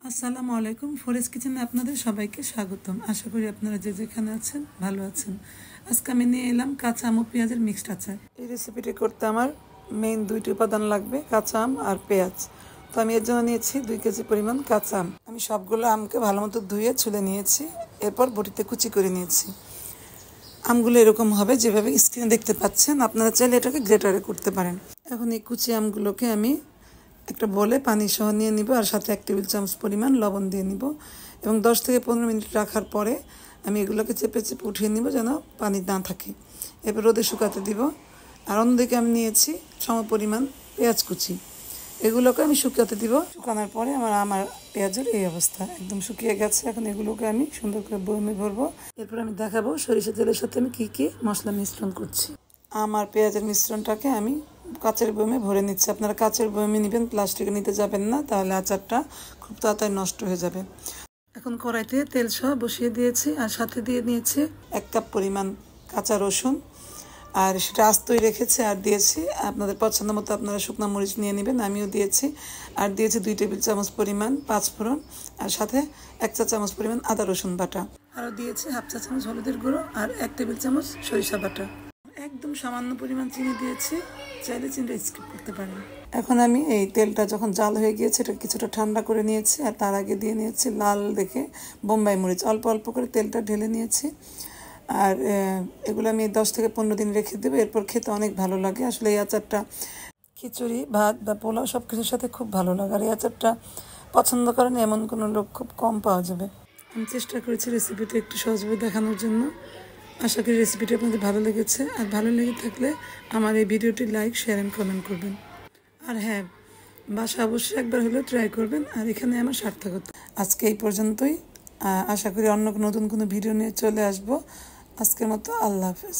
আসসালামু আলাইকুম। ফরেজ কিচেনে আপনাদের সবাইকে স্বাগতম। আশা করি আপনারা যে যেখানে আছেন ভালো আছেন। আজকে আমি নিয়ে এলাম কাঁচা আম ও পেঁয়াজের মিক্সড আচার। এই রেসিপিটি করতে আমার মেইন দুইটি উপাদান লাগবে, কাঁচা আম আর পেঁয়াজ। তো আমি এর জন্য নিয়েছি 2 কেজি পরিমাণ কাঁচা আম। আমি সবগুলো আমকে ভালো মতো ধুয়ে ছুলে নিয়েছি, এরপর বটিতে কুচি করে নিয়েছি। আমগুলো এরকম হবে যেভাবে স্ক্রিনে দেখতে পাচ্ছেন। আপনারা চাইলে এটাকে গ্রেটারে করতে পারেন। এখন এই কুচি আমগুলোকে আমি একটা বলে পানি সহ নিয়ে নিব, আর সাথে 1 টেবিল চামচ পরিমাণ লবণ দিয়ে নিব এবং 10 থেকে 15 মিনিট রাখার পরে আমি এগুলোকে চেপে চেপে উঠিয়ে নিব যেন পানি না থাকে। এরপর রোদে শুকাতে দিব। আর অন্যদিকে আমি নিয়েছি সম পরিমাণ পেঁয়াজ কুচি, এগুলোকে আমি শুকাতে দিব। শুকানোর পরে আমার পেঁয়াজের এই অবস্থা, একদম শুকিয়ে গেছে। এখন এগুলোকে আমি সুন্দর করে বয়মে ভরবো। এরপর আমি দেখাবো সরিষা তেলের সাথে আমি কী মশলা মিশ্রণ করছি। আমার পেঁয়াজের মিশ্রণটাকে আমি কাচের বয়মে ভরে নিচ্ছি। আপনারা কাচের বয়মে নেবেন, প্লাস্টিকে নিতে যাবেন না, তাহলে আচারটা খুব তাড়াতাড়ি নষ্ট হয়ে যাবে। এখন কড়াইতে তেল সহ বসিয়ে দিয়েছি, আর সাথে দিয়ে নিয়েছি 1 কাপ পরিমাণ কাঁচা রসুন, আর সেটা আস্তই রেখেছি। আর দিয়েছি আপনাদের পছন্দ মতো আপনারা শুকনো মরিচ নিয়ে নেবেন, আমিও দিয়েছি। আর দিয়েছি 2 টেবিল চামচ পরিমাণ পাঁচফোড়ন, আর সাথে 1 চা চামচ পরিমাণ আদা রসুন বাটা। আরও দিয়েছি 1/2 চা চামচ হলুদের গুঁড়ো আর 1 টেবিল চামচ সরিষা বাটা। একদম সামান্য পরিমাণ চিনি দিয়েছি, চাইলে চিনিটা স্কিপ করতে পারেন। এখন আমি এই তেলটা যখন জাল হয়ে গিয়েছে এটা কিছুটা ঠান্ডা করে নিয়েছি, আর তার আগে দিয়ে নিয়েছি লাল দেখে বোম্বাই মরিচ। অল্প অল্প করে তেলটা ঢেলে নিয়েছি। আর এগুলো আমি 10 থেকে 15 দিন রেখে দেবো, এরপর খেতে অনেক ভালো লাগে। আসলে এই আচারটা খিচুড়ি, ভাত বা পোলাও সব কিছুর সাথে খুব ভালো লাগে। আর এই আচারটা পছন্দ করেন এমন কোনো লোক খুব কম পাওয়া যাবে। আমি চেষ্টা করেছি রেসিপিটা একটু সহজভাবে দেখানোর জন্য। আশা করি রেসিপিটি আপনাদের ভালো লেগেছে। আর ভালো লেগে থাকলে আমার এই ভিডিওটি লাইক, শেয়ার অ্যান্ড কমেন্ট করবেন। আর হ্যাঁ, বাসা অবশ্যই একবার হলেও ট্রাই করবেন। আর এখানে আমার সার্থকতা। আজকে এই পর্যন্তই। আশা করি অন্য নতুন কোনো ভিডিও নিয়ে চলে আসবো। আজকের মতো আল্লাহ হাফেজ।